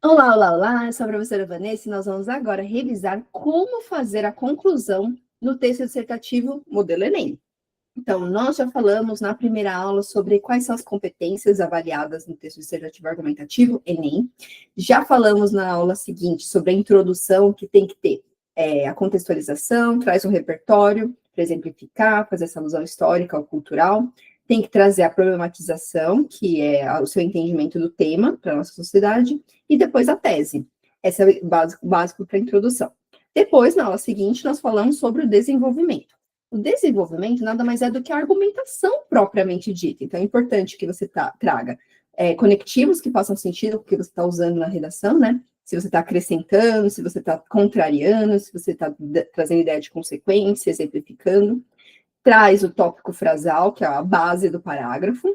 Olá, olá, olá, eu sou a professora Vanessa e nós vamos agora revisar como fazer a conclusão no texto dissertativo modelo Enem. Então, nós já falamos na primeira aula sobre quais são as competências avaliadas no texto dissertativo argumentativo, Enem. Já falamos na aula seguinte sobre a introdução, que tem que ter a contextualização, traz um repertório para exemplificar, fazer essa alusão histórica ou cultural. Tem que trazer a problematização, que é o seu entendimento do tema para a nossa sociedade, e depois a tese. Esse é o básico para a introdução. Depois, na aula seguinte, nós falamos sobre o desenvolvimento. O desenvolvimento nada mais é do que a argumentação propriamente dita. Então, é importante que você traga conectivos que façam sentido com o que você está usando na redação, né? Se você está acrescentando, se você está contrariando, se você está trazendo ideia de consequência, exemplificando. Traz o tópico frasal, que é a base do parágrafo.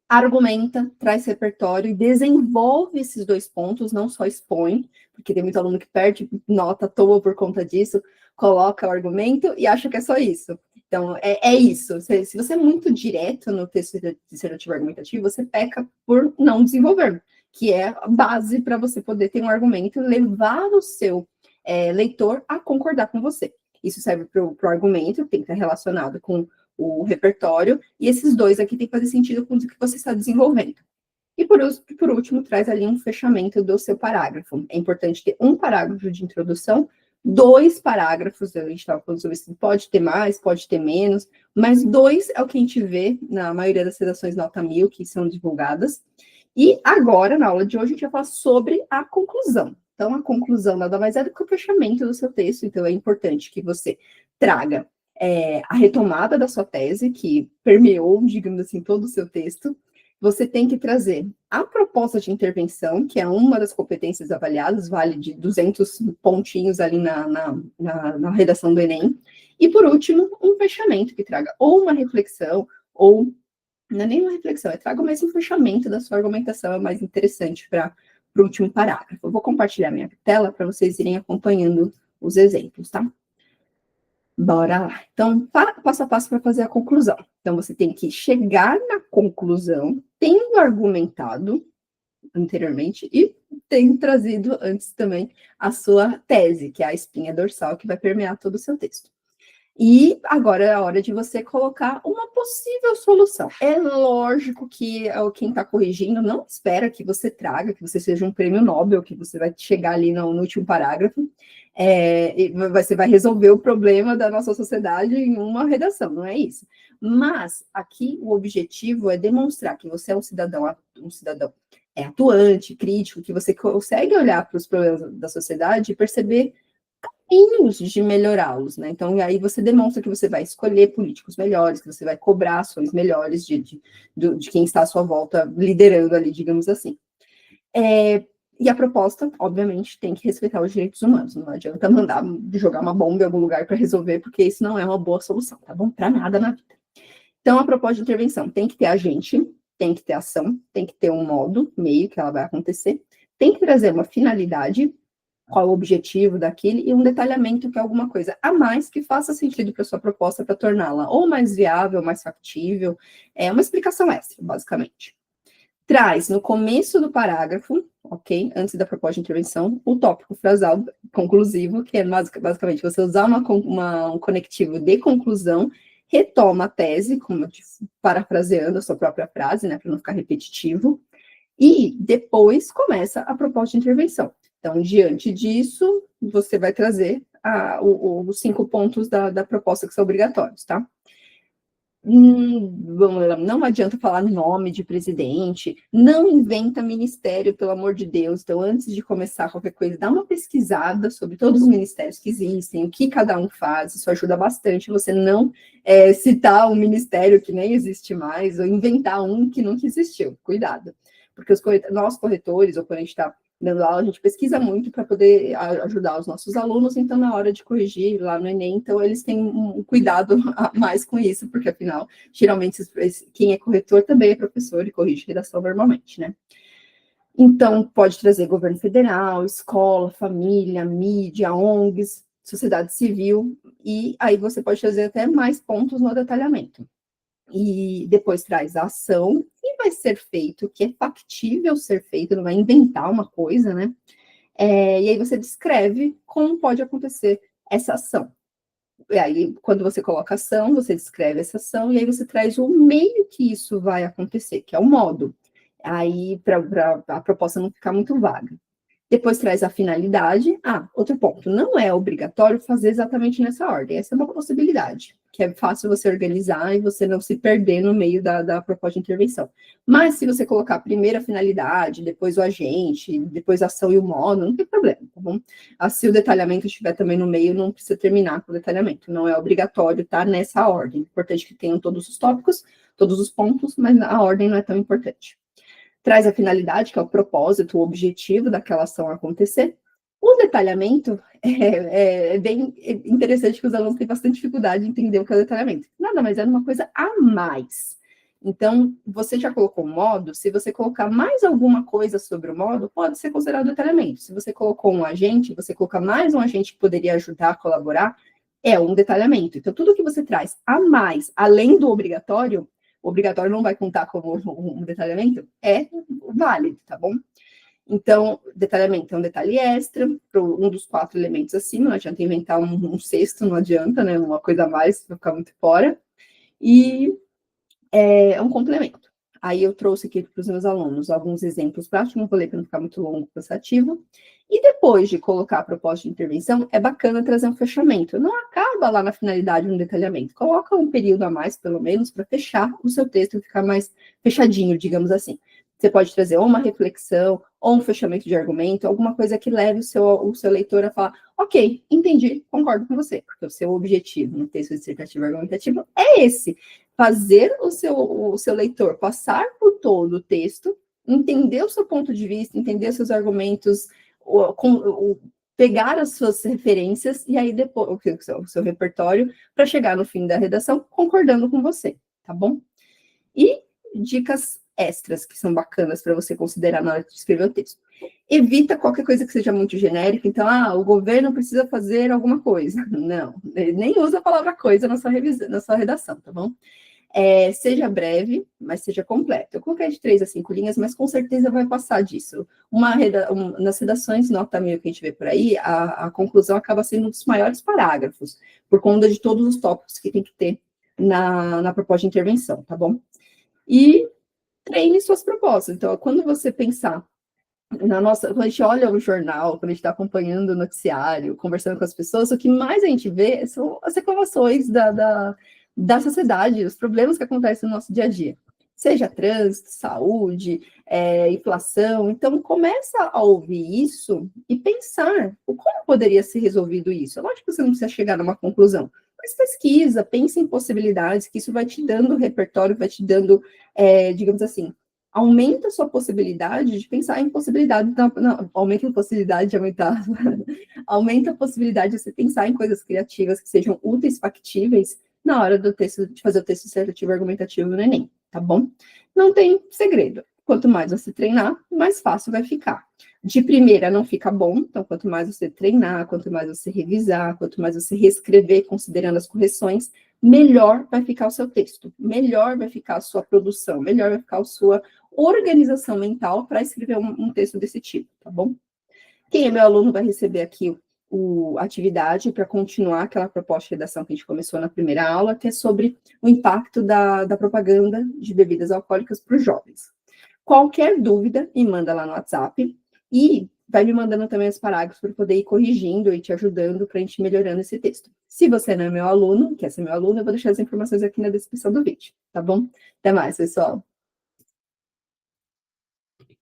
Argumenta, traz repertório e desenvolve esses dois pontos, não só expõe, porque tem muito aluno que perde nota à toa por conta disso, coloca o argumento e acha que é só isso. Então, é isso. Se você é muito direto no texto dissertativo argumentativo, você peca por não desenvolver, que é a base para você poder ter um argumento e levar o seu leitor a concordar com você. Isso serve para o argumento, que tem que estar relacionado com o repertório, e esses dois aqui tem que fazer sentido com o que você está desenvolvendo. E por último, traz ali um fechamento do seu parágrafo. É importante ter um parágrafo de introdução, 2 parágrafos, a gente estava falando sobre isso, pode ter mais, pode ter menos, mas 2 é o que a gente vê na maioria das redações nota 1000 que são divulgadas. E agora, na aula de hoje, a gente vai falar sobre a conclusão. Então, a conclusão nada mais é do que o fechamento do seu texto, então é importante que você traga a retomada da sua tese, que permeou, digamos assim, todo o seu texto. Você tem que trazer a proposta de intervenção, que é uma das competências avaliadas, vale de 200 pontinhos ali na redação do Enem. E, por último, um fechamento que traga ou uma reflexão, ou não é nem uma reflexão, traga mais um fechamento da sua argumentação, é mais interessante para o último parágrafo. Eu vou compartilhar minha tela para vocês irem acompanhando os exemplos, tá? Bora lá. Então, passo a passo para fazer a conclusão. Então, você tem que chegar na conclusão, tendo argumentado anteriormente e tendo trazido antes também a sua tese, que é a espinha dorsal que vai permear todo o seu texto. E agora é a hora de você colocar uma possível solução. É lógico que quem está corrigindo não espera que você traga, que você seja um prêmio Nobel, que você vai chegar ali no último parágrafo, e você vai resolver o problema da nossa sociedade em uma redação, não é isso. Mas aqui o objetivo é demonstrar que você é um cidadão atuante, crítico, que você consegue olhar para os problemas da sociedade e perceber caminhos de melhorá-los, né? Então, aí você demonstra que você vai escolher políticos melhores, que você vai cobrar ações melhores de quem está à sua volta liderando ali, digamos assim. E a proposta, obviamente, tem que respeitar os direitos humanos. Não adianta mandar jogar uma bomba em algum lugar para resolver, porque isso não é uma boa solução, tá bom? Para nada na vida. Então, a proposta de intervenção tem que ter agente, tem que ter ação, tem que ter um modo, meio que ela vai acontecer, tem que trazer uma finalidade, qual o objetivo daquilo, e um detalhamento que é alguma coisa a mais que faça sentido para a sua proposta para torná-la ou mais viável, mais factível, uma explicação extra, basicamente. Traz no começo do parágrafo, ok, antes da proposta de intervenção, o tópico frasal conclusivo, que é basicamente você usar um conectivo de conclusão, retoma a tese, como parafraseando a sua própria frase, né, para não ficar repetitivo, e depois começa a proposta de intervenção. Então, diante disso, você vai trazer os 5 pontos da proposta que são obrigatórios, tá? Não adianta falar nome de presidente, não inventa ministério, pelo amor de Deus. Então, antes de começar qualquer coisa, dá uma pesquisada sobre todos os ministérios que existem, o que cada um faz, isso ajuda bastante você não citar um ministério que nem existe mais, ou inventar um que nunca existiu. Cuidado. Porque nós corretores, ou quando a gente está dando aula, a gente pesquisa muito para poder ajudar os nossos alunos, então na hora de corrigir lá no Enem, então eles têm um cuidado a mais com isso, porque afinal, geralmente quem é corretor também é professor e corrige redação normalmente, né? Então, pode trazer governo federal, escola, família, mídia, ONGs, sociedade civil, e aí você pode trazer até mais pontos no detalhamento. E depois traz a ação, que vai ser feito, que é factível ser feito, não vai inventar uma coisa, né? E aí você descreve como pode acontecer essa ação. E aí, quando você coloca ação, você descreve essa ação, e aí você traz o meio que isso vai acontecer, que é o modo. Aí, para a proposta não ficar muito vaga. Depois traz a finalidade. Outro ponto, não é obrigatório fazer exatamente nessa ordem. Essa é uma possibilidade, que é fácil você organizar e você não se perder no meio da proposta de intervenção. Mas se você colocar primeiro a finalidade, depois o agente, depois a ação e o modo, não tem problema, tá bom? Se o detalhamento estiver também no meio, não precisa terminar com o detalhamento. Não é obrigatório estar nessa ordem. É importante que tenham todos os tópicos, todos os pontos, mas a ordem não é tão importante. Traz a finalidade, que é o propósito, o objetivo daquela ação acontecer. O detalhamento é bem interessante, que os alunos têm bastante dificuldade de entender o que é o detalhamento. Nada mais é uma coisa a mais. Então, você já colocou o modo, se você colocar mais alguma coisa sobre o modo, pode ser considerado detalhamento. Se você colocou um agente, você colocar mais um agente que poderia ajudar a colaborar, é um detalhamento. Então, tudo que você traz a mais, além do obrigatório, o obrigatório não vai contar como um detalhamento, é válido, tá bom? Então, detalhamento é um detalhe extra, para um dos 4 elementos acima, não adianta inventar um sexto, não adianta, né? Uma coisa a mais, vai ficar muito fora. E é um complemento. Aí eu trouxe aqui para os meus alunos alguns exemplos práticos, não falei para não ficar muito longo, cansativo. E depois de colocar a proposta de intervenção, é bacana trazer um fechamento. Não acaba lá na finalidade no detalhamento. Coloca um período a mais, pelo menos, para fechar o seu texto e ficar mais fechadinho, digamos assim. Você pode trazer ou uma reflexão, ou um fechamento de argumento, alguma coisa que leve o seu leitor a falar: ok, entendi, concordo com você, porque o seu objetivo no texto dissertativo argumentativo é esse: fazer o seu leitor passar por todo o texto, entender o seu ponto de vista, entender os seus argumentos, pegar as suas referências, e aí depois o seu repertório, para chegar no fim da redação concordando com você, tá bom? E dicas extras que são bacanas para você considerar na hora de escrever o texto. Evita qualquer coisa que seja muito genérica. Então, o governo precisa fazer alguma coisa. Não, nem usa a palavra coisa na sua redação, tá bom? Seja breve, mas seja completo. Eu coloquei de 3 a 5 linhas, mas com certeza vai passar disso. Nas redações nota 1000 que a gente vê por aí, a conclusão acaba sendo um dos maiores parágrafos, por conta de todos os tópicos que tem que ter na proposta de intervenção, tá bom? E treine suas propostas. Então, quando você pensar quando a gente olha o jornal, quando a gente está acompanhando o noticiário, conversando com as pessoas, o que mais a gente vê são as reclamações da sociedade, os problemas que acontecem no nosso dia a dia. Seja trânsito, saúde, inflação. Então, começa a ouvir isso e pensar como poderia ser resolvido isso. É lógico que você não precisa chegar numa conclusão, mas pesquisa, pensa em possibilidades, que isso vai te dando repertório, vai te dando, digamos assim, aumenta a sua possibilidade de pensar em possibilidades, aumenta a possibilidade de aumentar, aumenta a possibilidade de você pensar em coisas criativas que sejam úteis, factíveis, na hora de fazer o texto dissertativo argumentativo no Enem, tá bom? Não tem segredo. Quanto mais você treinar, mais fácil vai ficar. De primeira não fica bom, então quanto mais você treinar, quanto mais você revisar, quanto mais você reescrever, considerando as correções, melhor vai ficar o seu texto, melhor vai ficar a sua produção, melhor vai ficar a sua organização mental para escrever um texto desse tipo, tá bom? Quem é meu aluno vai receber aqui a atividade para continuar aquela proposta de redação que a gente começou na primeira aula, que é sobre o impacto da propaganda de bebidas alcoólicas para os jovens. Qualquer dúvida, me manda lá no WhatsApp e vai me mandando também os parágrafos para poder ir corrigindo e te ajudando para a gente ir melhorando esse texto. Se você não é meu aluno, quer ser meu aluno, eu vou deixar as informações aqui na descrição do vídeo, tá bom? Até mais, pessoal!